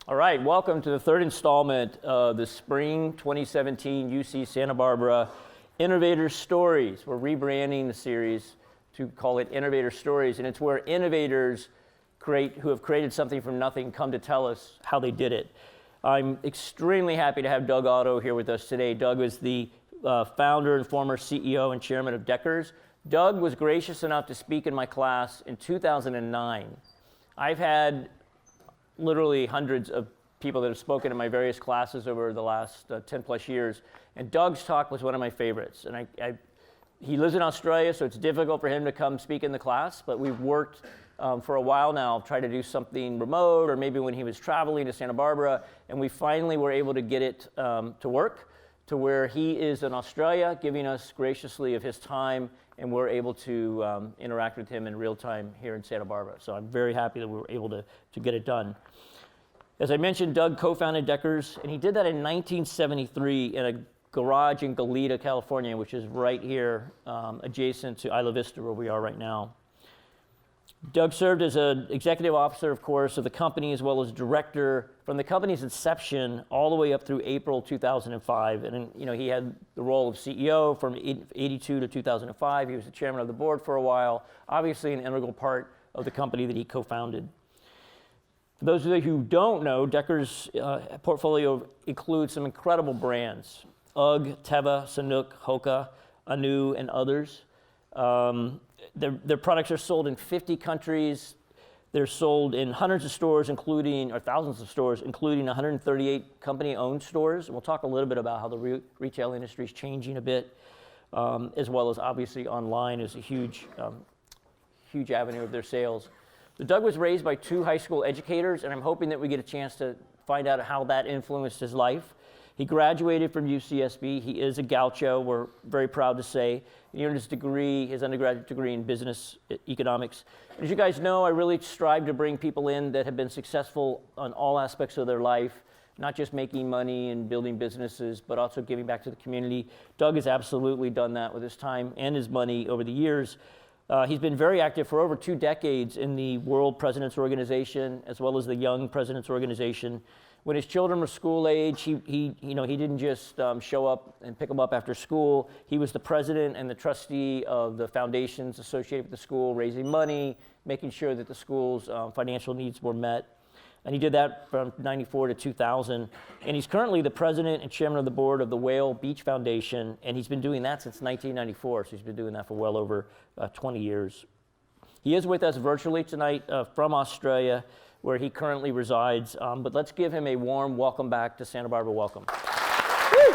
All right, welcome to the third installment of the Spring 2017 UC Santa Barbara Innovator Stories. We're rebranding the series to call it Innovator Stories, and it's where innovators who have created something from nothing come to tell us how they did it. I'm extremely happy to have Doug Otto here with us today. Doug is the founder and former CEO and chairman of Deckers. Doug was gracious enough to speak in my class in 2009. I've had literally hundreds of people that have spoken in my various classes over the last 10 plus years, and Doug's talk was one of my favorites. And he lives in Australia, so it's difficult for him to come speak in the class, but we've worked for a while now, try to do something remote, or maybe when he was traveling to Santa Barbara, and we finally were able to get it to work to where he is in Australia, giving us graciously of his time, and we're able to interact with him in real time here in Santa Barbara. So I'm very happy that we were able to get it done. As I mentioned, Doug co-founded Deckers, and he did that in 1973 in a garage in Goleta, California, which is right here adjacent to Isla Vista, where we are right now. Doug served as an executive officer, of course, of the company, as well as director from the company's inception all the way up through April 2005. And he had the role of CEO from 82 to 2005. He was the chairman of the board for a while, obviously an integral part of the company that he co-founded. For those of you who don't know, Deckers' portfolio includes some incredible brands: UGG, Teva, Sanuk, Hoka, Anu, and others. Their products are sold in 50 countries. They're sold in hundreds of stores, or thousands of stores, including 138 company-owned stores. And we'll talk a little bit about how the retail industry is changing a bit, as well as obviously online is a huge avenue of their sales. So Doug was raised by two high school educators, and I'm hoping that we get a chance to find out how that influenced his life. He graduated from UCSB. He is a gaucho, we're very proud to say. He earned his undergraduate degree in business economics. As you guys know, I really strive to bring people in that have been successful on all aspects of their life, not just making money and building businesses, but also giving back to the community. Doug has absolutely done that with his time and his money over the years. He's been very active for over 2 decades in the World Presidents Organization, as well as the Young Presidents Organization. When his children were school age, he didn't just show up and pick them up after school. He was the president and the trustee of the foundations associated with the school, raising money, making sure that the school's financial needs were met. And he did that from 94 to 2000. And he's currently the president and chairman of the board of the Whale Beach Foundation, and he's been doing that since 1994, so he's been doing that for well over 20 years. He is with us virtually tonight from Australia, where he currently resides. But let's give him a warm welcome back to Santa Barbara. Welcome. Woo!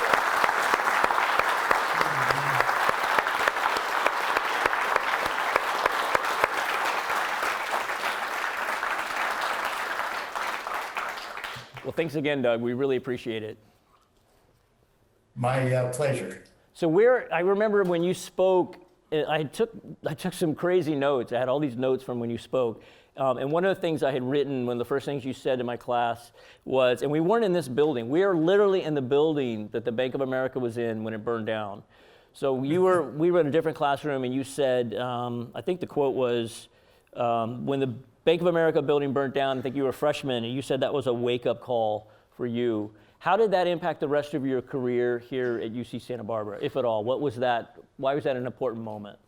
Well, thanks again, Doug. We really appreciate it. My pleasure. So I remember when you spoke, I took some crazy notes. I had all these notes from when you spoke. And one of the things I had written, one of the first things you said in my class was, and we weren't in this building, we are literally in the building that the Bank of America was in when it burned down. So we were in a different classroom, and you said, I think the quote was, when the Bank of America building burnt down, I think you were a freshman, and you said that was a wake-up call for you. How did that impact the rest of your career here at UC Santa Barbara, if at all? What was that? Why was that an important moment?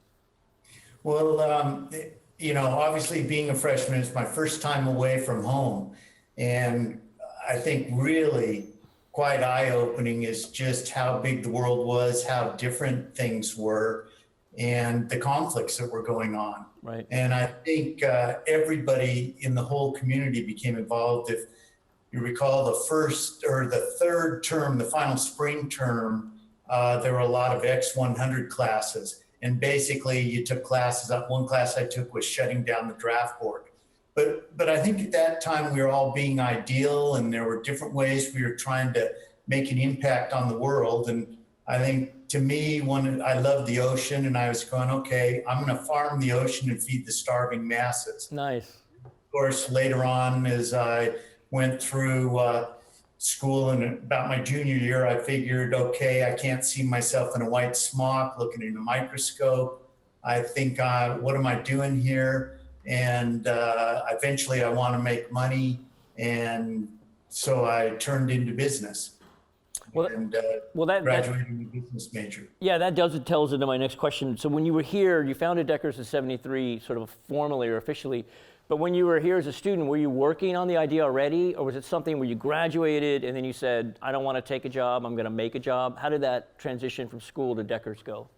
Well, obviously being a freshman is my first time away from home. And I think really quite eye-opening is just how big the world was, how different things were, and the conflicts that were going on. Right. And I think everybody in the whole community became involved. If you recall the first or the third term, the final spring term, there were a lot of X100 classes. And basically you took classes. One class I took was shutting down the draft board. But I think at that time we were all being ideal, and there were different ways we were trying to make an impact on the world. And I think to me, I loved the ocean, and I was going, okay, I'm going to farm the ocean and feed the starving masses. Nice. Of course, later on, as I went through school, and about my junior year, I figured, okay, I can't see myself in a white smock looking in a microscope. I think, what am I doing here? And eventually I want to make money. And So I turned into business Well, and that graduated with a business major. yeah, that tells into my next question. So when you were here, you founded Deckers in '73, sort of formally or officially. But when you were here as a student, were you working on the idea already, or was it something where you graduated and then you said, "I don't want to take a job, I'm going to make a job"? How did that transition from school to Deckers go?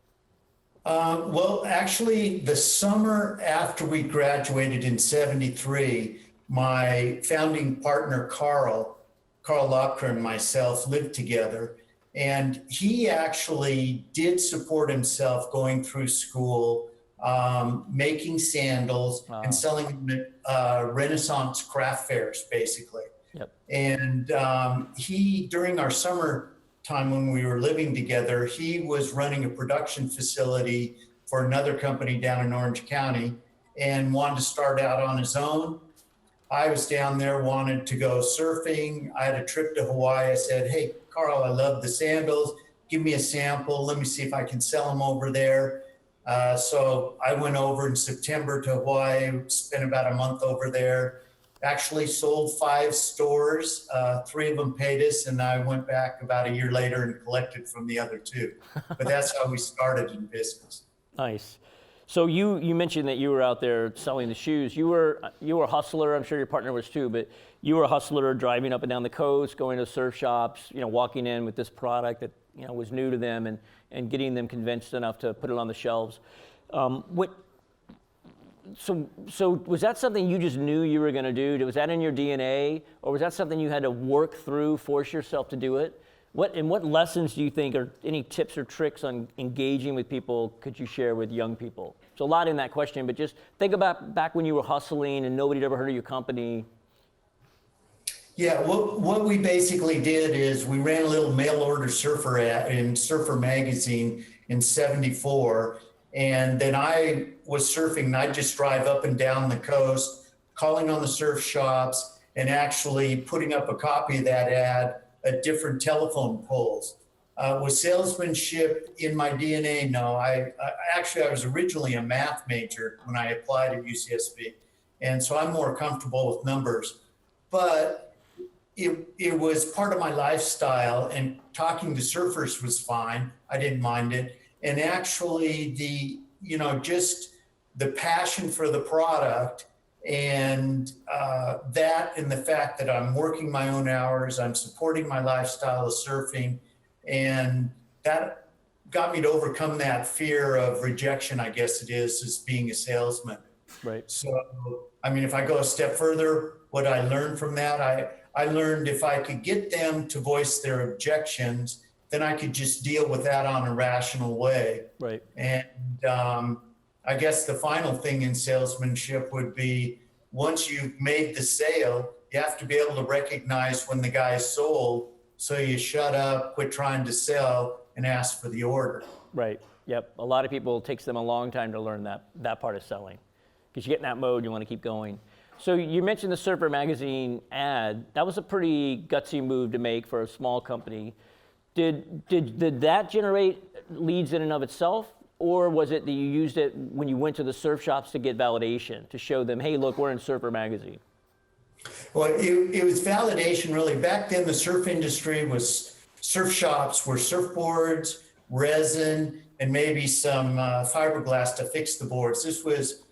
Well, actually, the summer after we graduated in '73, my founding partner, Carl Locker, and myself lived together. And he actually did support himself going through school, making sandals and Wow. selling them at Renaissance craft fairs, basically. Yep. And he, during our summer time when we were living together, he was running a production facility for another company down in Orange County and wanted to start out on his own. I was down there, wanted to go surfing. I had a trip to Hawaii. I said, "Hey, Carl, I love the sandals. Give me a sample. Let me see if I can sell them over there." So I went over in September to Hawaii, spent about a month over there, actually sold 5 stores. 3 of them paid us, and I went back about a year later and collected from the other 2. But that's how we started in business. Nice. So you mentioned that you were out there selling the shoes. You were a hustler. I'm sure your partner was too. But you were a hustler, driving up and down the coast, going to surf shops. Walking in with this product that was new to them, and getting them convinced enough to put it on the shelves. So was that something you just knew you were going to do? Was that in your DNA, or was that something you had to work through, force yourself to do it? What lessons do you think, or any tips or tricks on engaging with people could you share with young people? So a lot in that question, but just think about back when you were hustling and nobody had ever heard of your company. Yeah, what we basically did is we ran a little mail order surfer ad in Surfer magazine in '74. And then I was surfing, and I'd just drive up and down the coast, calling on the surf shops and actually putting up a copy of that ad at different telephone poles. Was salesmanship in my DNA? No, I was originally a math major when I applied at UCSB. And so I'm more comfortable with numbers, but it was part of my lifestyle, and talking to surfers was fine. I didn't mind it. And actually just the passion for the product and that, and the fact that I'm working my own hours, I'm supporting my lifestyle of surfing, and that got me to overcome that fear of rejection, I guess it is, as being a salesman. Right. So, I mean, if I go a step further, what I learned from that, I learned if I could get them to voice their objections, then I could just deal with that on a rational way. Right. And I guess the final thing in salesmanship would be, once you've made the sale, you have to be able to recognize when the guy's sold. So you shut up, quit trying to sell, and ask for the order. Right. Yep. A lot of people, it takes them a long time to learn that part of selling, because you get in that mode, you want to keep going. So you mentioned the Surfer magazine ad. That was a pretty gutsy move to make for a small company. Did that generate leads in and of itself, or was it that you used it when you went to the surf shops to get validation, to show them, hey, look, we're in Surfer magazine? Well, it was validation, really. Back then, the surf industry was, surf shops were surfboards, resin, and maybe some fiberglass to fix the boards. This was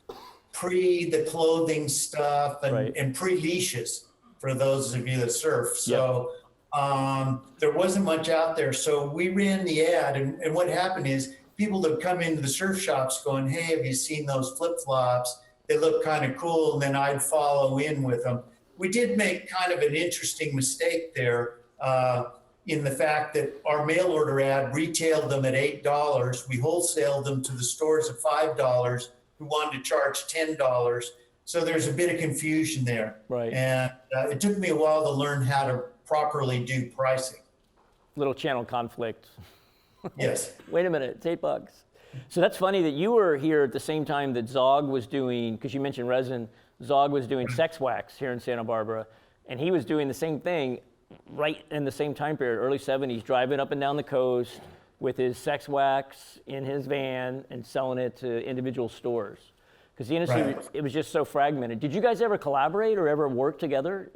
pre the clothing stuff and, Right. and pre leashes for those of you that surf. So there wasn't much out there. So we ran the ad, and what happened is people that come into the surf shops going, "Hey, have you seen those flip flops? They look kind of cool." And then I'd follow in with them. We did make kind of an interesting mistake there in the fact that our mail order ad retailed them at $8. We wholesaled them to the stores at $5 who wanted to charge $10. So there's a bit of confusion there. Right. And it took me a while to learn how to properly do pricing. Little channel conflict. Yes. Wait a minute, it's $8. So that's funny that you were here at the same time that Zog was doing, because you mentioned resin, Zog was doing sex wax here in Santa Barbara, and he was doing the same thing right in the same time period, early 70s, driving up and down the coast with his sex wax in his van and selling it to individual stores. Because the industry, Right. it was just so fragmented. Did you guys ever collaborate or ever work together?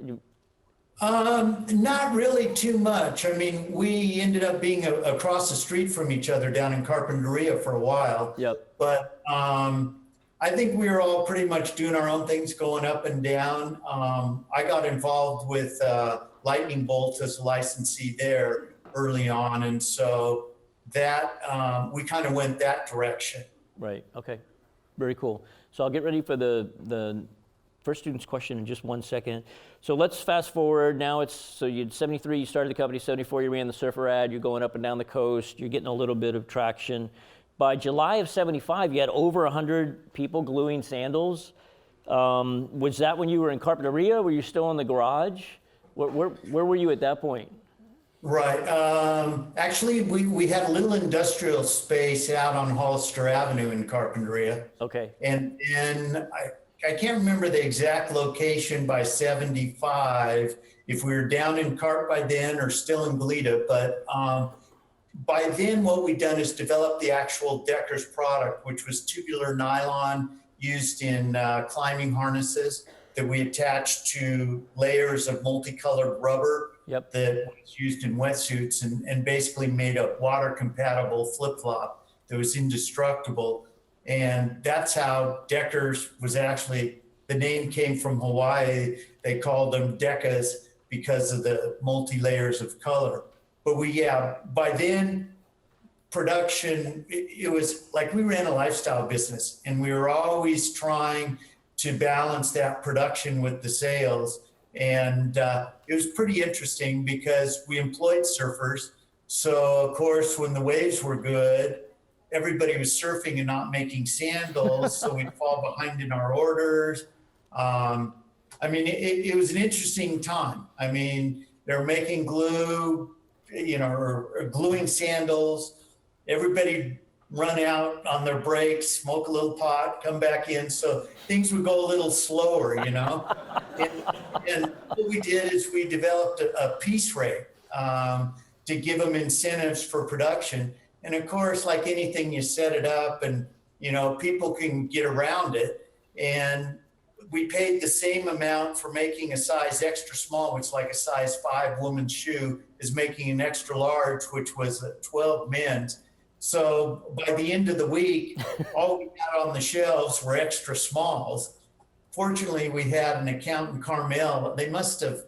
Not really too much. I mean, we ended up being across the street from each other down in Carpinteria for a while. Yep. But I think we were all pretty much doing our own things, going up and down. I got involved with Lightning Bolt as a licensee there early on, and so that we kind of went that direction. Right. Okay. Very cool. So I'll get ready for the first student's question in just 1 second. So let's fast forward. Now so you're 73, you started the company, 74, you ran the surfer ad, you're going up and down the coast, you're getting a little bit of traction. By July of 75, you had over 100 people gluing sandals. Was that when you were in Carpinteria? Were you still in the garage? Where were you at that point? Right. Actually, we had a little industrial space out on Hollister Avenue in Carpinteria. Okay. And I can't remember the exact location by 75, if we were down in Carp by then or still in Goleta, but by then what we'd done is develop the actual Deckers product, which was tubular nylon used in climbing harnesses that we attached to layers of multicolored rubber. Yep. That was used in wetsuits and basically made a water compatible flip-flop that was indestructible. And that's how Deckers was actually, the name came from Hawaii. They called them Decas because of the multi-layers of color. But by then, production, it was like we ran a lifestyle business and we were always trying to balance that production with the sales. And it was pretty interesting because we employed surfers. So of course, when the waves were good, everybody was surfing and not making sandals, so we'd fall behind in our orders. I mean, it was an interesting time. I mean, they're making glue, or gluing sandals. Everybody run out on their breaks, smoke a little pot, come back in. So things would go a little slower, and what we did is we developed a piece rate to give them incentives for production. And of course, like anything, you set it up and, people can get around it. And we paid the same amount for making a size extra small, which is like a size 5 woman's shoe, as making an extra large, which was a 12 men's. So by the end of the week, all we had on the shelves were extra smalls. Fortunately, we had an account in Carmel. They must have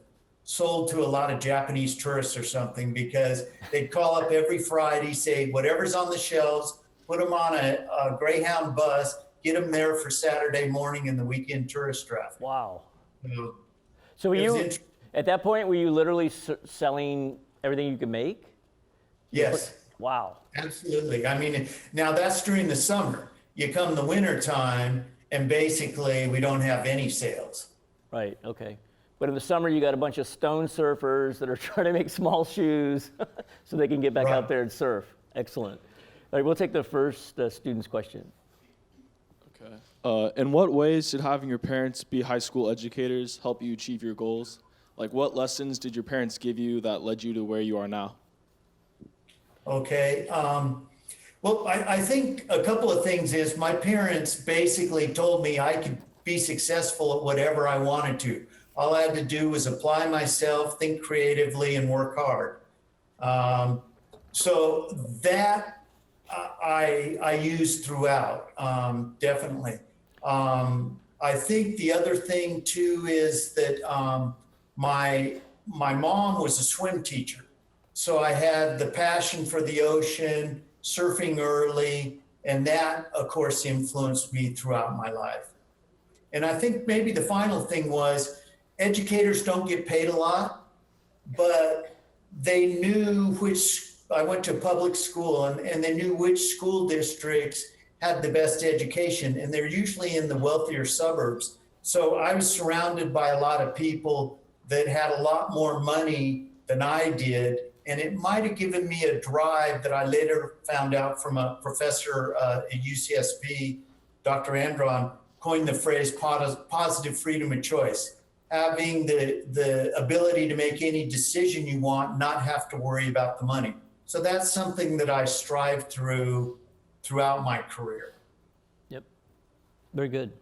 sold to a lot of Japanese tourists or something, because they'd call up every Friday, say whatever's on the shelves, put them on a Greyhound bus, get them there for Saturday morning in the weekend tourist traffic. Wow. So were you, at that point, were you literally selling everything you could make? Yes. Wow. Absolutely. I mean, now that's during the summer. You come the winter time and basically we don't have any sales. Right. Okay. But in the summer, you got a bunch of stone surfers that are trying to make small shoes so they can get back out there and surf. Excellent. All right, we'll take the first student's question. Okay. In what ways did having your parents be high school educators help you achieve your goals? Like, what lessons did your parents give you that led you to where you are now? Okay. Well, I think a couple of things is my parents basically told me I could be successful at whatever I wanted to. All I had to do was apply myself, think creatively, and work hard. So that I used throughout, definitely. I think the other thing too is that my mom was a swim teacher. So I had the passion for the ocean, surfing early, and that, of course, influenced me throughout my life. And I think maybe the final thing was educators don't get paid a lot, but they knew I went to public school and they knew which school districts had the best education, and they're usually in the wealthier suburbs. So I was surrounded by a lot of people that had a lot more money than I did. And it might have given me a drive that I later found out from a professor at UCSB, Dr. Andron, coined the phrase positive freedom of choice. Having the ability to make any decision you want, not have to worry about the money. So that's something that I strive throughout my career. Yep. Very good.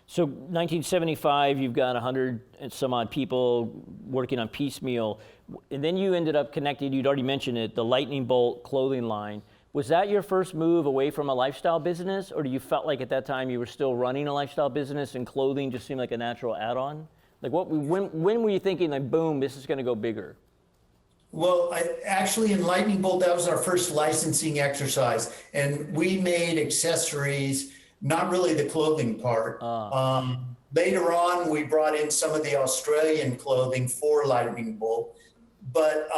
So 1975, you've got 100 and some odd people working on piecemeal. And then you ended up connecting, you'd already mentioned it, the Lightning Bolt clothing line. Was that your first move away from a lifestyle business, or do you felt like at that time you were still running a lifestyle business and clothing just seemed like a natural add-on? Like when were you thinking like, boom, this is gonna go bigger? Well, actually in Lightning Bolt, that was our first licensing exercise. And we made accessories, not really the clothing part. Later on, we brought in some of the Australian clothing for Lightning Bolt. But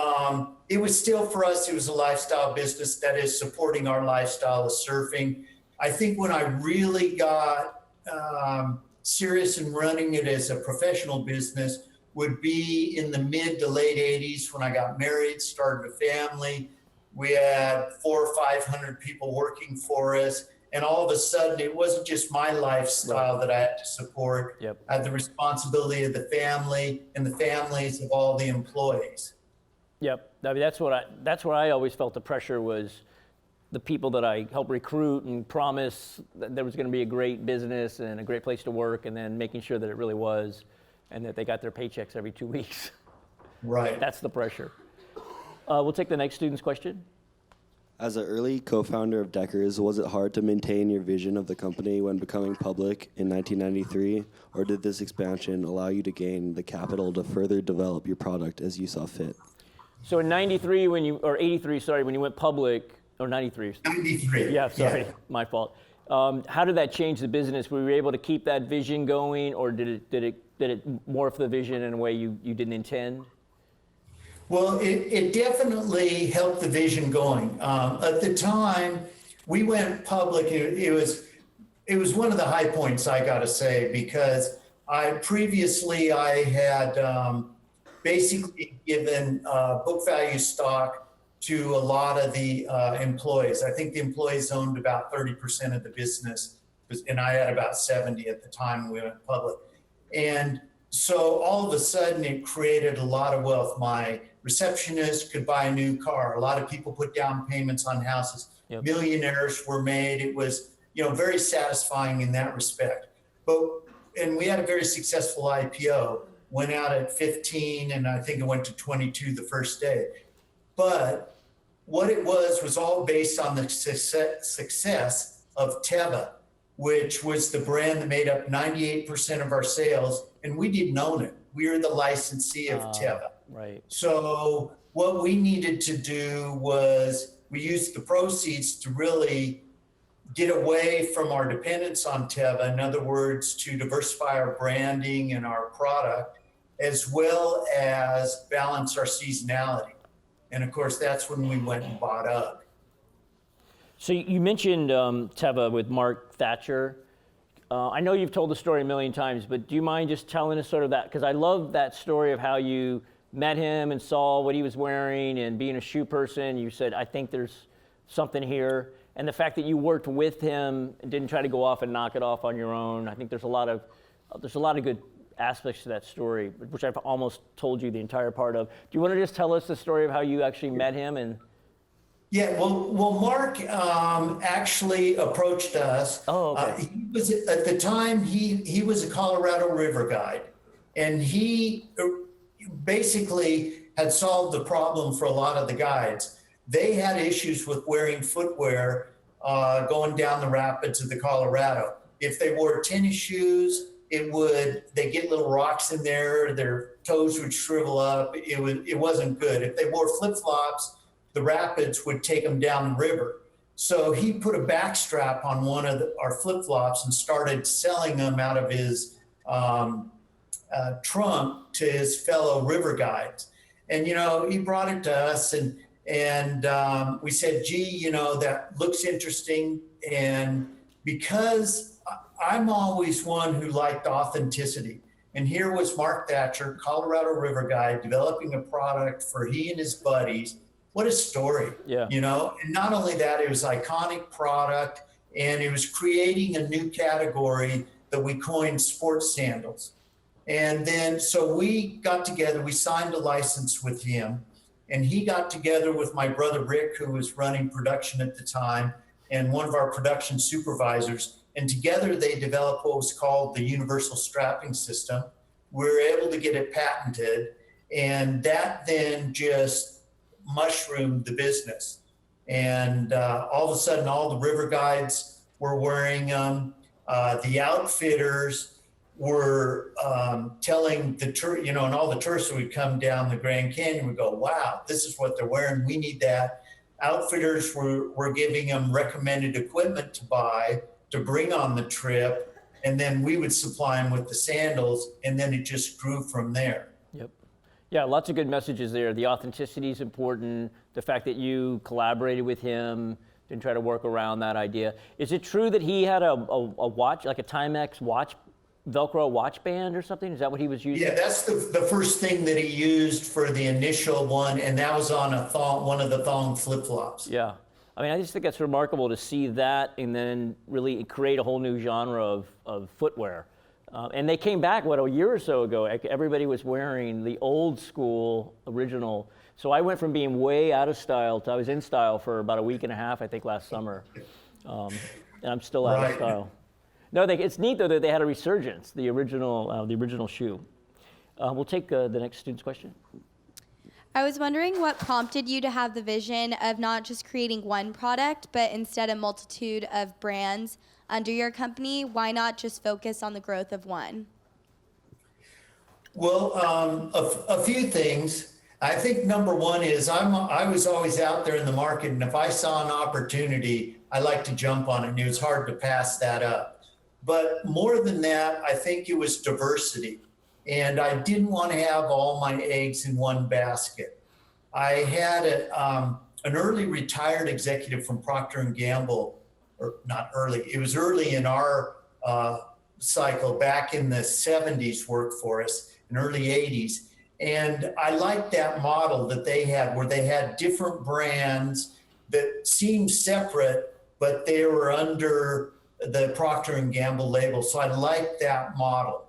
it was still, for us, it was a lifestyle business that is supporting our lifestyle of surfing. I think when I really got serious in running it as a professional business would be in the mid to late 80s when I got married, started a family. We had 400 or 500 people working for us. And all of a sudden, it wasn't just my lifestyle that I had to support. Yep. I had the responsibility of the family and the families of all the employees. Yep, I mean, that's where I always felt the pressure was the people that I helped recruit and promise that there was gonna be a great business and a great place to work, and then making sure that it really was, and that they got their paychecks every 2 weeks. Right. That's the pressure. We'll take the next student's question. As an early co-founder of Deckers, was it hard to maintain your vision of the company when becoming public in 1993, or did this expansion allow you to gain the capital to further develop your product as you saw fit? So in 93, or 83, sorry, when you went public, or 93. 93. Yeah, sorry, my fault. How did that change the business? Were you able to keep that vision going, or did it morph the vision in a way you didn't intend? Well, it definitely helped the vision going. At the time we went public, it was one of the high points, I got to say, because I had basically given book value stock to a lot of the employees. I think the employees owned about 30% of the business, and I had about 70 at the time we went public. And so all of a sudden it created a lot of wealth. My receptionist could buy a new car. A lot of people put down payments on houses. Yep. Millionaires were made. It was, very satisfying in that respect. And we had a very successful IPO, went out at 15, and I think it went to 22 the first day. But what it was all based on the success of Teva, which was the brand that made up 98% of our sales, and we didn't own it. We were the licensee of Teva. Right. So what we needed to do was we used the proceeds to really get away from our dependence on Teva. In other words, to diversify our branding and our product, as well as balance our seasonality. And of course, that's when we went and bought up. So you mentioned Teva with Mark Thatcher. I know you've told the story a million times, but do you mind just telling us sort of that? Because I love that story of how you met him and saw what he was wearing, and being a shoe person, you said, I think there's something here. And the fact that you worked with him and didn't try to go off and knock it off on your own. I think there's a lot of good aspects to that story, which I've almost told you the entire part of. Do you want to just tell us the story of how you actually met him? And Yeah, well, Mark actually approached us. Oh, okay. He was at the time he was a Colorado River guide, and he basically had solved the problem for a lot of the guides. They had issues with wearing footwear going down the rapids of the Colorado. If they wore tennis shoes, they get little rocks in there, their toes would shrivel up. It wasn't good. If they wore flip-flops, the rapids would take them down the river. So he put a back strap on one of our flip-flops and started selling them out of his trunk to his fellow river guides. And, he brought it to us, and we said, gee, that looks interesting. And because I'm always one who liked authenticity. And here was Mark Thatcher, Colorado River guide, developing a product for he and his buddies. What a story. Yeah. And not only that, it was iconic product, and it was creating a new category that we coined sports sandals. And then, so we got together, we signed a license with him, and he got together with my brother Rick, who was running production at the time, and one of our production supervisors, And together they developed what was called the universal strapping system. We were able to get it patented, and that then just mushroomed the business. And all of a sudden, all the river guides were wearing them. The outfitters were telling the tour, and all the tourists would come down the Grand Canyon would go, wow, this is what they're wearing. We need that. Outfitters were giving them recommended equipment to buy to bring on the trip. And then we would supply them with the sandals, and then it just grew from there. Yep. Yeah, lots of good messages there. The authenticity is important. The fact that you collaborated with him, didn't try to work around that idea. Is it true that he had a watch, like a Timex watch, Velcro watch band or something? Is that what he was using? Yeah, that's the first thing that he used for the initial one, and that was on a thong, one of the thong flip-flops. Yeah. I mean, I just think that's remarkable to see that and then really create a whole new genre of footwear. And they came back, a year or so ago, everybody was wearing the old school original. So I went from being way out of style to I was in style for about a week and a half, I think, last summer. And I'm still out of style. No, it's neat, though, that they had a resurgence, the original shoe. We'll take the next student's question. I was wondering what prompted you to have the vision of not just creating one product, but instead a multitude of brands under your company. Why not just focus on the growth of one? Well, a few things. I think number one is I was always out there in the market, and if I saw an opportunity, I like to jump on it, and it was hard to pass that up. But more than that, I think it was diversity. And I didn't want to have all my eggs in one basket. I had an early retired executive from Procter & Gamble, or not early, it was early in our cycle, back in the 70s, worked for us, in early 80s. And I liked that model that they had, where they had different brands that seemed separate, but they were under the Procter & Gamble label. So I liked that model.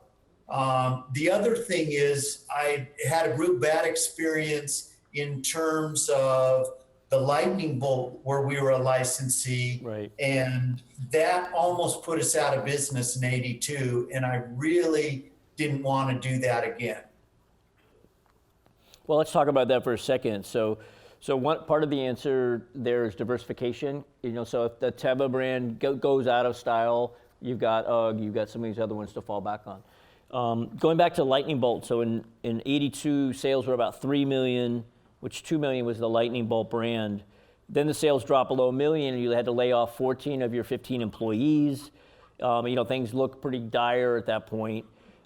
The other thing is I had a real bad experience in terms of the lightning bolt where we were a licensee. Right. And that almost put us out of business in 82. And I really didn't want to do that again. Well, let's talk about that for a second. So one part of the answer there is diversification. So if the Teva brand goes out of style, you've got UGG, you've got some of these other ones to fall back on. Going back to Lightning Bolt, so in 82, sales were about 3 million, which 2 million was the Lightning Bolt brand. Then the sales dropped below $1 million, and you had to lay off 14 of your 15 employees. Things looked pretty dire at that point.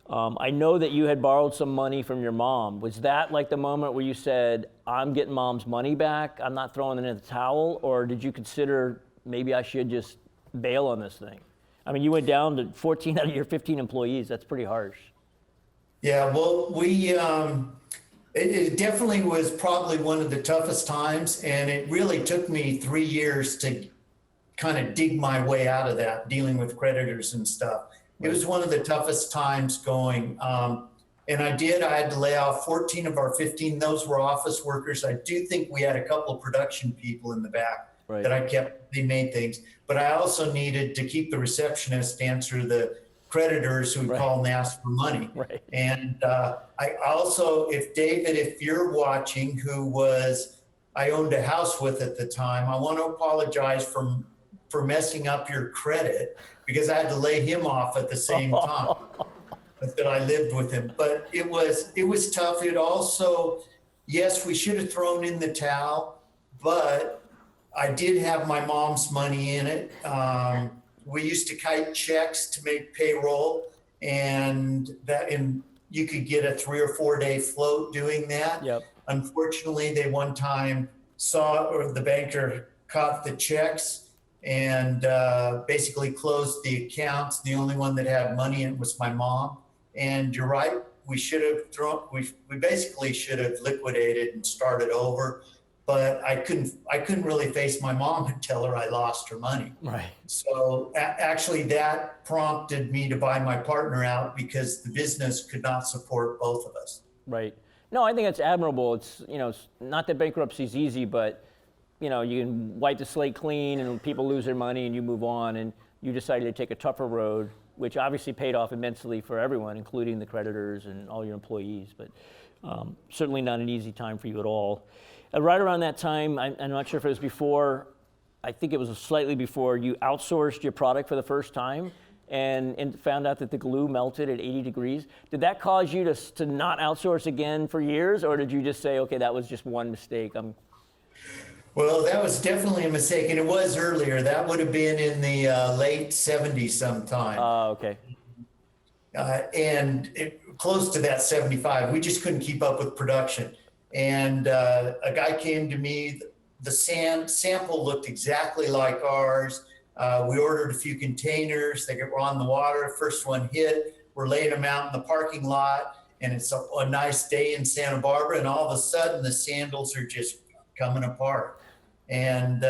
I know that you had borrowed some money from your mom. Was that like the moment where you said, I'm getting mom's money back, I'm not throwing it in the towel? Or did you consider maybe I should just bail on this thing? I mean, you went down to 14 out of your 15 employees. That's pretty harsh. Yeah, well, it definitely was probably one of the toughest times. And it really took me 3 years to kind of dig my way out of that, dealing with creditors and stuff. It was one of the toughest times going. And I had to lay off 14 of our 15. Those were office workers. I do think we had a couple of production people in the back that I kept, they made things. But I also needed to keep the receptionist answer the creditors who would call and ask for money. Right. And I also, if you're watching, I owned a house with at the time, I want to apologize for messing up your credit, because I had to lay him off at the same time that I lived with him. But it was tough. It also, yes, we should have thrown in the towel, but I did have my mom's money in it. We used to kite checks to make payroll, and you could get a 3 or 4 day float doing that. Yep. Unfortunately, they one time the banker caught the checks and basically closed the accounts. The only one that had money in it was my mom. And you're right, we basically should have liquidated and started over. But I couldn't really face my mom and tell her I lost her money. Right. So actually that prompted me to buy my partner out, because the business could not support both of us. Right. No, I think that's admirable. It's, not that bankruptcy is easy, but, you can wipe the slate clean and people lose their money and you move on. And you decided to take a tougher road, which obviously paid off immensely for everyone, including the creditors and all your employees, but certainly not an easy time for you at all. Right around that time, I'm not sure if it was before, I think it was slightly before, you outsourced your product for the first time and found out that the glue melted at 80 degrees. Did that cause you to not outsource again for years, or did you just say, okay, that was just one mistake? Well, that was definitely a mistake, and it was earlier. That would have been in the late 70s sometime. Okay. Close to that 75. We just couldn't keep up with production. And a guy came to me. The sample looked exactly like ours. We ordered a few containers. They were on the water. First one hit. We're laying them out in the parking lot, and it's a nice day in Santa Barbara. And all of a sudden, the sandals are just coming apart. And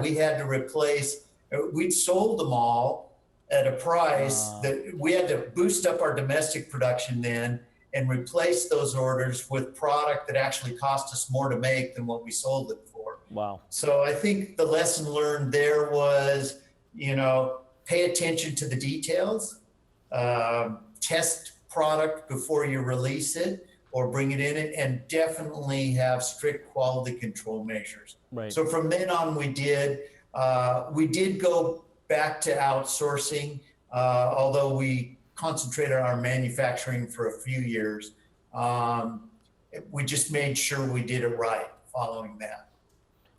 we had to replace. We'd sold them all at a price that we had to boost up our domestic production then and replace those orders with product that actually cost us more to make than what we sold it for. Wow. So I think the lesson learned there was, pay attention to the details, test product before you release it or bring it in, and definitely have strict quality control measures. Right. So from then on, we did go back to outsourcing, although we concentrated on our manufacturing for a few years. We just made sure we did it right following that.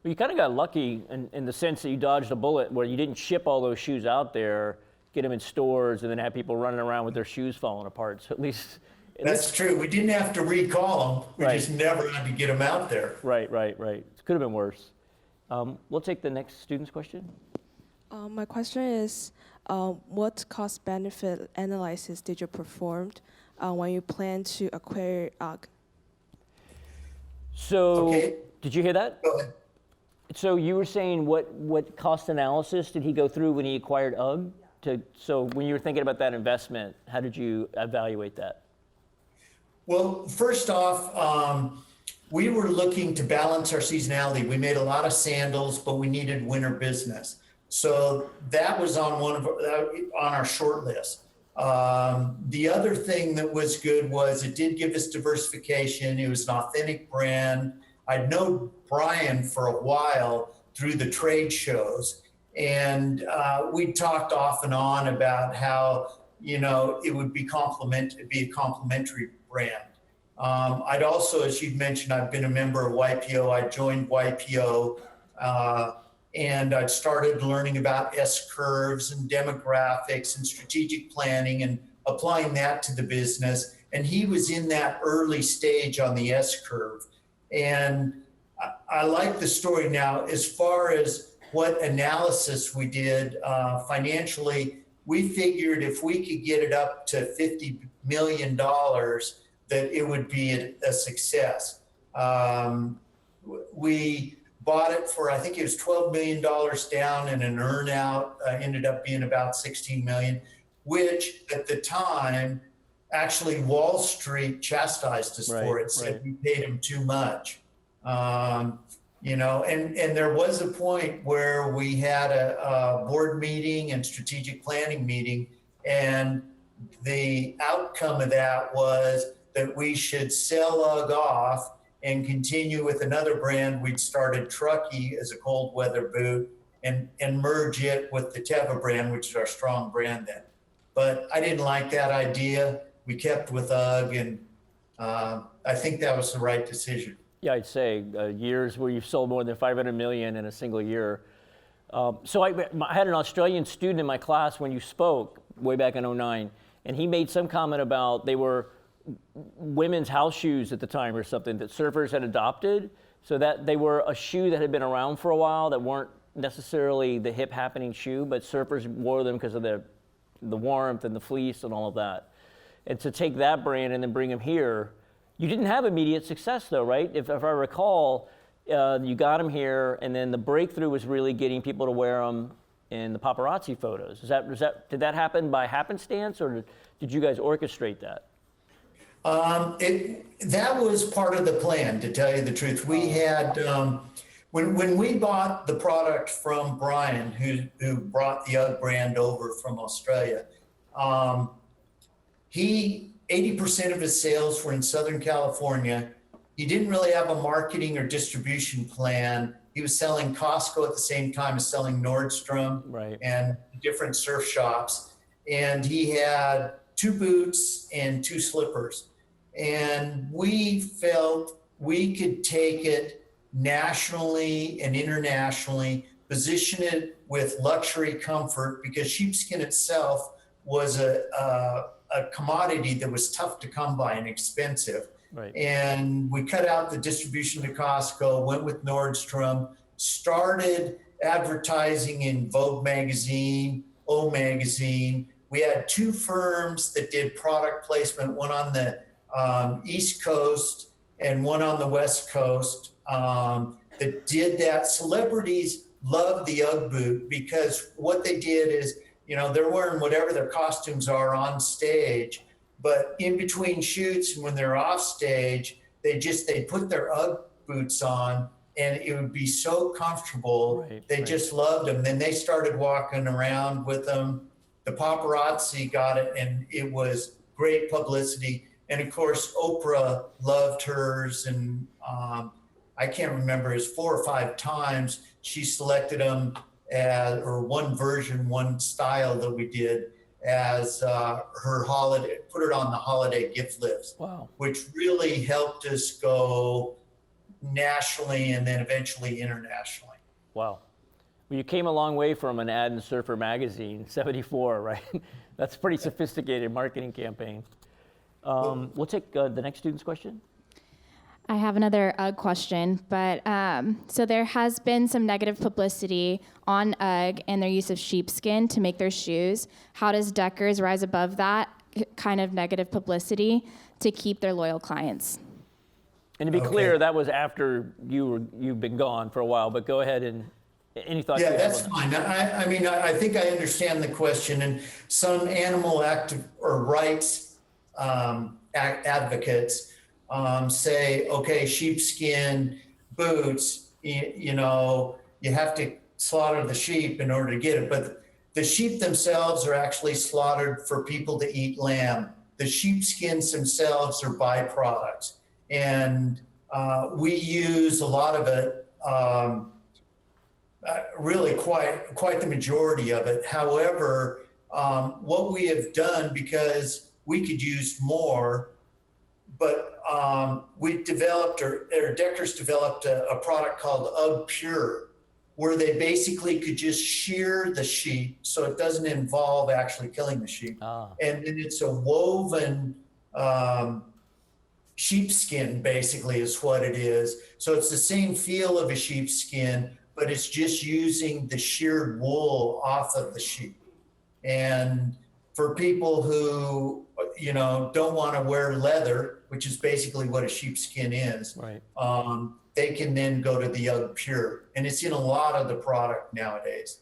Well, you kind of got lucky in the sense that you dodged a bullet where you didn't ship all those shoes out there, get them in stores, and then have people running around with their shoes falling apart. So at least that's true. We didn't have to recall them. We Right. just never had to get them out there. Right. It could have been worse. We'll take the next student's question. My question is, what cost-benefit analysis did you perform when you plan to acquire UGG? So, Okay. Did you hear that? Go ahead. So you were saying what cost analysis did he go through when he acquired UGG? So when you were thinking about that investment, how did you evaluate that? Well, first off, we were looking to balance our seasonality. We made a lot of sandals, but we needed winter business. So that was on on our short list. The other thing that was good was it did give us diversification. It was an authentic brand. I'd known Brian for a while through the trade shows, and we talked off and on about how it would be a complementary brand. I'd also, as you'd mentioned, I've been a member of YPO. I joined YPO. And I'd started learning about S-curves and demographics and strategic planning and applying that to the business. And he was in that early stage on the S-curve. And I like the story now. As far as what analysis we did financially, we figured if we could get it up to $50 million, that it would be a success. We bought it for, I think it was $12 million down, and an earnout ended up being about $16 million, which at the time, actually Wall Street chastised us for it, said we paid him too much. And there was a point where we had a board meeting and strategic planning meeting, and the outcome of that was that we should sell UGG off and continue with another brand. We'd started Truckee as a cold weather boot and merge it with the Teva brand, which is our strong brand then. But I didn't like that idea. We kept with UGG, and I think that was the right decision. Yeah, I'd say years where you've sold more than 500 million in a single year. So I had an Australian student in my class when you spoke way back in 2009, and he made some comment about they were women's house shoes at the time or something that surfers had adopted, so that they were a shoe that had been around for a while that weren't necessarily the hip happening shoe, but surfers wore them because of the warmth and the fleece and all of that. And to take that brand and then bring them here, you didn't have immediate success though, right? If I recall, you got them here, and then the breakthrough was really getting people to wear them in the paparazzi photos. Did that happen by happenstance, or did you guys orchestrate that? That was part of the plan, to tell you the truth. We had When we bought the product from Brian, who brought the UGG brand over from Australia, 80% of his sales were in Southern California. He didn't really have a marketing or distribution plan. He was selling Costco at the same time as selling Nordstrom Right. and different surf shops. And he had 2 boots and 2 slippers. And we felt we could take it nationally and internationally, position it with luxury comfort, because sheepskin itself was a commodity that was tough to come by and expensive. Right. And we cut out the distribution to Costco, went with Nordstrom, started advertising in Vogue magazine, O magazine. We had 2 firms that did product placement, one on the East Coast and one on the West Coast, that did that. Celebrities loved the UGG boot because what they did is, they're wearing whatever their costumes are on stage, but in between shoots and when they're off stage, they put their UGG boots on and it would be so comfortable. Right, They right. just loved them. Then they started walking around with them. The paparazzi got it and it was great publicity. And of course, Oprah loved hers. And I can't remember, it's 4 or 5 times she selected them as, or one version, one style that we did as her holiday, put it on the holiday gift list. Wow. Which really helped us go nationally and then eventually internationally. Wow. Well, you came a long way from an ad in Surfer magazine, 74, right? That's a pretty sophisticated marketing campaign. We'll take the next student's question. I have another UGG question, but so there has been some negative publicity on UGG and their use of sheepskin to make their shoes. How does Deckers rise above that kind of negative publicity to keep their loyal clients? And to be clear, that was after you've been gone for a while, but go ahead and any thoughts? Yeah, you have that's on that? fine. I mean, I think I understand the question, and some animal active or rights advocates say, okay, sheepskin boots, you have to slaughter the sheep in order to get it. But the sheep themselves are actually slaughtered for people to eat lamb. The sheepskins themselves are byproducts. And we use a lot of it, really quite the majority of it. However, what we have done, because we could use more, but we developed, or Deckers developed a product called UGG Pure, where they basically could just shear the sheep, so it doesn't involve actually killing the sheep. And then it's a woven sheepskin, basically, is what it is. So it's the same feel of a sheepskin, but it's just using the sheared wool off of the sheep. And for people who, don't want to wear leather, which is basically what a sheepskin is, Right. They can then go to the UGG Pure. And it's in a lot of the product nowadays.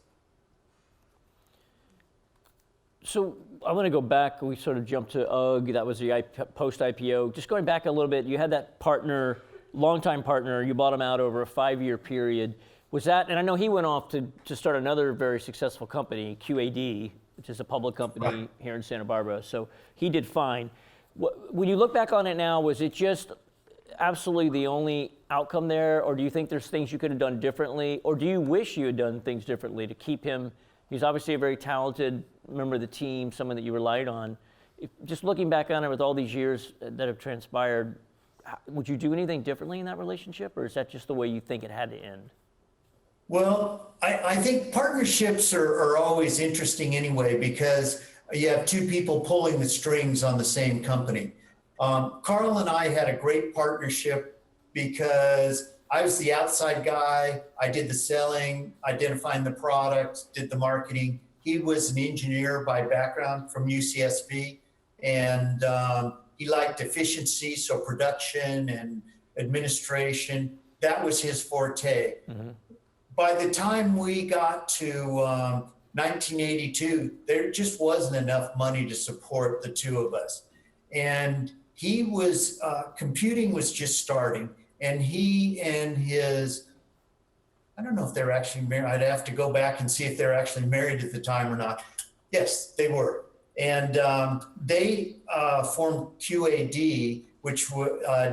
So I want to go back. We sort of jumped to UGG. That was the post-IPO. Just going back a little bit, you had that partner, longtime partner. You bought him out over a 5-year period. Was that, and I know he went off to start another very successful company, QAD, which is a public company here in Santa Barbara. So he did fine. When you look back on it now, was it just absolutely the only outcome there? Or do you think there's things you could have done differently? Or do you wish you had done things differently to keep him? He's obviously a very talented member of the team, someone that you relied on. Just looking back on it with all these years that have transpired, would you do anything differently in that relationship? Or is that just the way you think it had to end? Well, I think partnerships are always interesting anyway, because you have 2 people pulling the strings on the same company. Carl and I had a great partnership because I was the outside guy. I did the selling, identifying the products, did the marketing. He was an engineer by background from UCSB, and he liked efficiency, so production and administration. That was his forte. Mm-hmm. By the time we got to 1982, there just wasn't enough money to support the 2 of us. And he was, computing was just starting, and he and his I don't know if they're actually married. I'd have to go back and see if they're actually married at the time or not. Yes, they were. And they formed QAD, which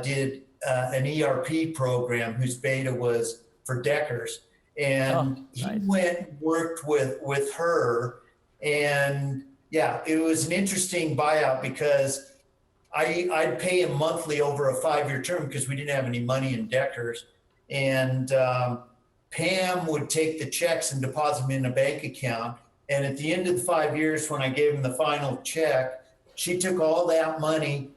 did an ERP program whose beta was for Deckers. And nice. he went and worked with her. And yeah, it was an interesting buyout because I'd pay him monthly over a 5-year term because we didn't have any money in Deckers. And Pam would take the checks and deposit them in a bank account. And at the end of the 5 years, when I gave him the final check, she took all that money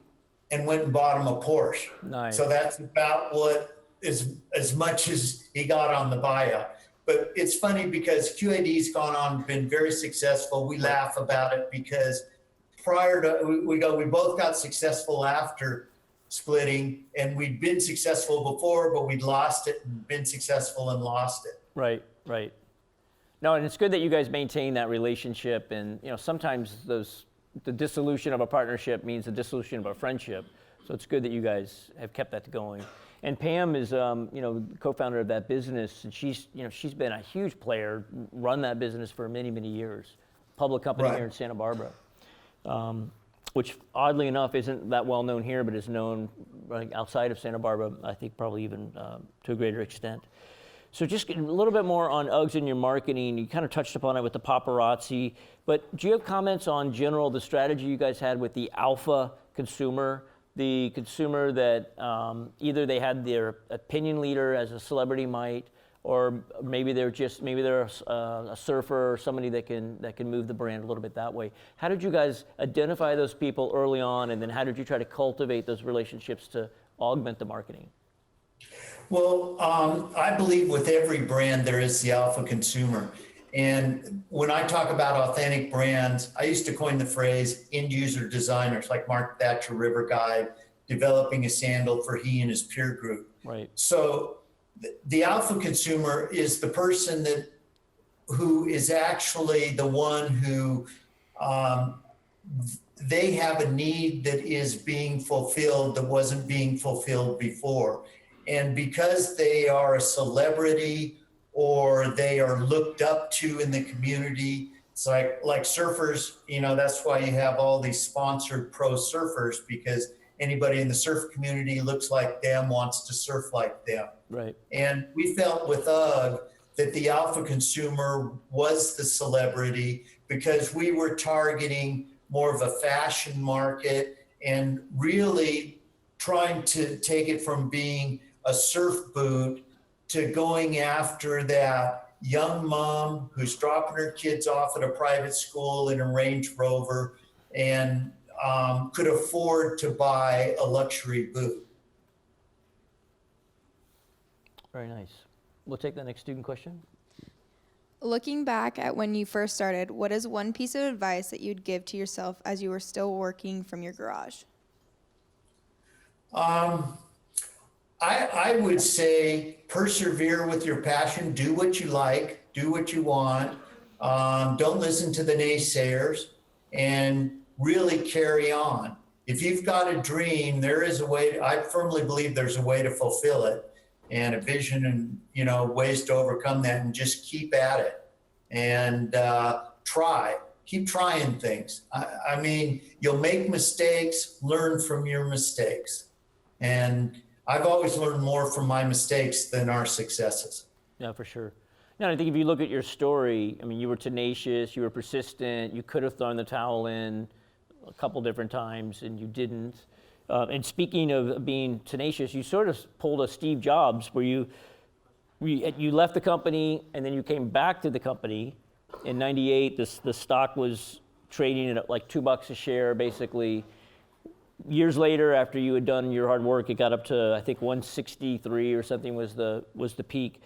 and went and bought him a Porsche. Nice. So that's about what is as much as he got on the buyout. But it's funny because QAD's gone on, been very successful. We laugh about it because prior to, we both got successful after splitting, and we'd been successful before, but we'd lost it and been successful and lost it. Right, right. No, and it's good that you guys maintain that relationship. And sometimes the dissolution of a partnership means the dissolution of a friendship. So it's good that you guys have kept that going. And Pam is, co-founder of that business, and she's been a huge player, run that business for many, many years. Public company Right. here in Santa Barbara, which oddly enough isn't that well known here, but is known outside of Santa Barbara. I think probably even to a greater extent. So just a little bit more on Uggs and your marketing. You kind of touched upon it with the paparazzi, but do you have comments on general the strategy you guys had with the alpha consumer, the consumer that either they had their opinion leader as a celebrity might, or maybe they're a surfer or somebody that can move the brand a little bit that way. How did you guys identify those people early on, and then how did you try to cultivate those relationships to augment the marketing? Well, I believe with every brand, there is the alpha consumer. And when I talk about authentic brands, I used to coin the phrase end user designers, like Mark Thatcher, River Guide, developing a sandal for he and his peer group. Right. So the alpha consumer is the person who is actually the one who they have a need that is being fulfilled that wasn't being fulfilled before. And because they are a celebrity or they are looked up to in the community, it's like surfers, that's why you have all these sponsored pro surfers, because anybody in the surf community looks like them, wants to surf like them. Right. And we felt with UGG that the alpha consumer was the celebrity because we were targeting more of a fashion market and really trying to take it from being a surf boot to going after that young mom who's dropping her kids off at a private school in a Range Rover and could afford to buy a luxury boot. Very nice. We'll take the next student question. Looking back at when you first started, what is one piece of advice that you'd give to yourself as you were still working from your garage? I would say persevere with your passion. Do what you like. Do what you want. Don't listen to the naysayers, and really carry on. If you've got a dream, there is a way. I firmly believe there's a way to fulfill it, and a vision, and ways to overcome that, and just keep at it and keep trying things. I mean, you'll make mistakes. Learn from your mistakes, and I've always learned more from my mistakes than our successes. Yeah, for sure. Now, I think if you look at your story, I mean, you were tenacious, you were persistent, you could have thrown the towel in a couple different times, and you didn't. And speaking of being tenacious, you sort of pulled a Steve Jobs, where you left the company, and then you came back to the company. In '98, the stock was trading at like $2 a share, basically. Years later, after you had done your hard work, it got up to, I think, 163 or something was the peak.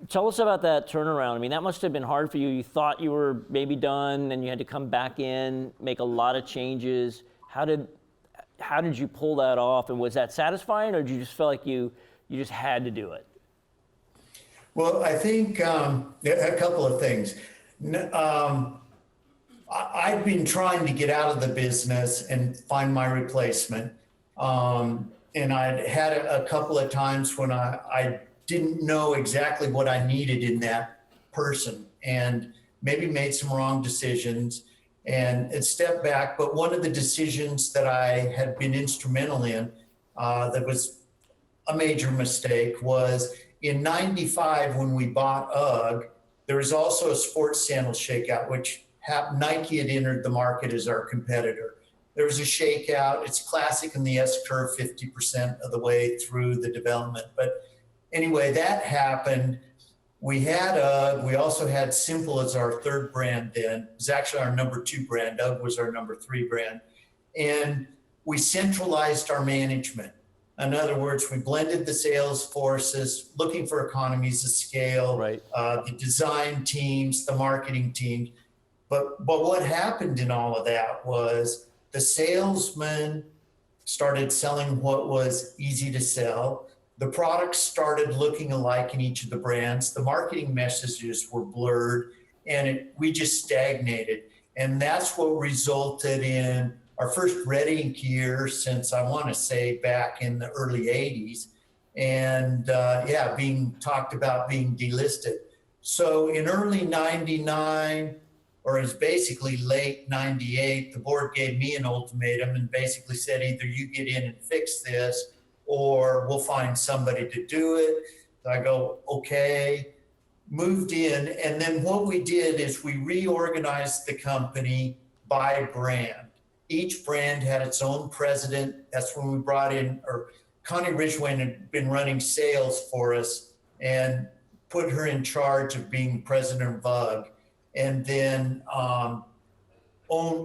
Tell us about that turnaround. I mean, that must have been hard for you. You thought you were maybe done, and you had to come back in, make a lot of changes. How did you pull that off? And was that satisfying, or did you just feel like you just had to do it? Well, I think a couple of things. I've been trying to get out of the business and find my replacement. And I'd had a couple of times when I didn't know exactly what I needed in that person, and maybe made some wrong decisions and it stepped back. But one of the decisions that I had been instrumental in that was a major mistake was in 95 when we bought UGG, there was also a sports sandal shakeout, which Nike had entered the market as our competitor. There was a shakeout. It's classic in the S-curve 50% of the way through the development. But anyway, that happened. We had UGG. We also had Simple as our third brand then. It was actually our number 2 brand. UGG was our number 3 brand. And we centralized our management. In other words, we blended the sales forces, looking for economies of scale, Right. The design teams, the marketing teams. But what happened in all of that was the salesmen started selling what was easy to sell. The products started looking alike in each of the brands. The marketing messages were blurred, and we just stagnated. And that's what resulted in our first red ink year since, I want to say, back in the early 80s. And being talked about being delisted. So in early 99, or it's basically late 98, the board gave me an ultimatum and basically said, either you get in and fix this, or we'll find somebody to do it. I go, okay, moved in. And then what we did is we reorganized the company by brand. Each brand had its own president. That's when we brought in, or Connie Ridgway had been running sales for us and put her in charge of being president of UGG. And then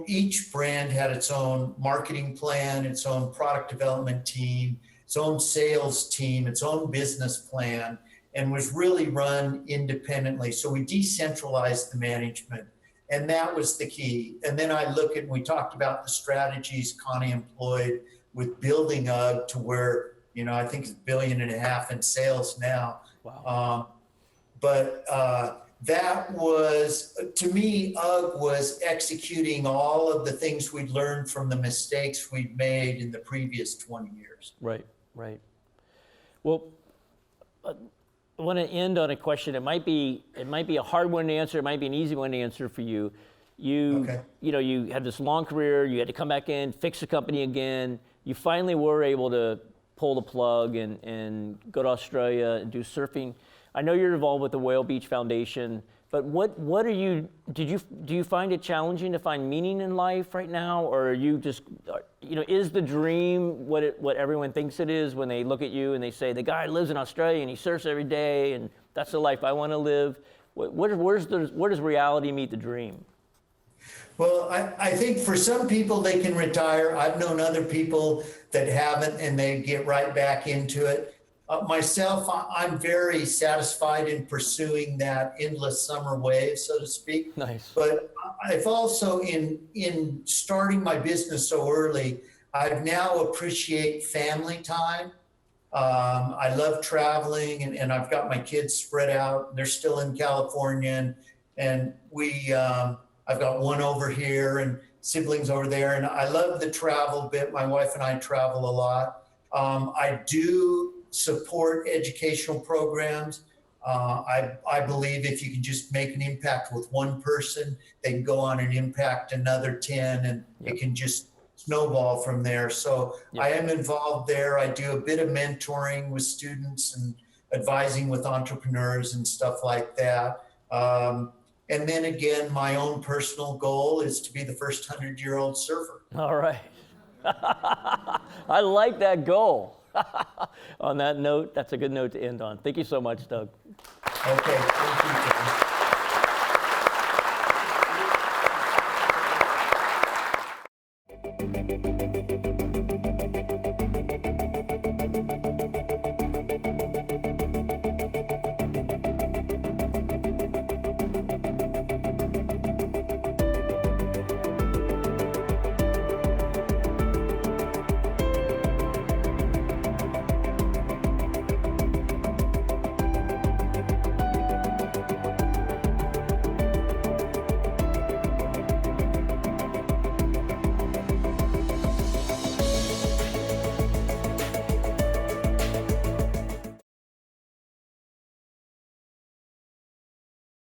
each brand had its own marketing plan, its own product development team, its own sales team, its own business plan, and was really run independently. So we decentralized the management, and that was the key. And then I look at, we talked about the strategies Connie employed with building UGG to where, I think it's $1.5 billion in sales now. Wow. That was, to me, UGG was executing all of the things we'd learned from the mistakes we'd made in the previous 20 years. Right. Well, I want to end on a question. It might be a hard one to answer. It might be an easy one to answer for you. You had this long career. You had to come back in, fix the company again. You finally were able to pull the plug and go to Australia and do surfing. I know you're involved with the Whale Beach Foundation, but do you find it challenging to find meaning in life right now, or are you just, is the dream what everyone thinks it is when they look at you and they say, the guy lives in Australia and he surfs every day and that's the life I want to live? Where does reality meet the dream? Well, I think for some people they can retire. I've known other people that haven't and they get right back into it. Myself, I'm very satisfied in pursuing that endless summer wave, so to speak. Nice. But I've also, in starting my business so early, I've now appreciate family time. I love traveling, and I've got my kids spread out. They're still in California, and I've got one over here and siblings over there, and I love the travel bit. My wife and I travel a lot. I do support educational programs. I believe if you can just make an impact with one person, they can go on and impact another 10, and it can just snowball from there. So I am involved there. I do a bit of mentoring with students and advising with entrepreneurs and stuff like that. And then again, my own personal goal is to be the first 100-year-old surfer. All right. I like that goal. On that note, that's a good note to end on. Thank you so much, Doug. Okay, thank you, John.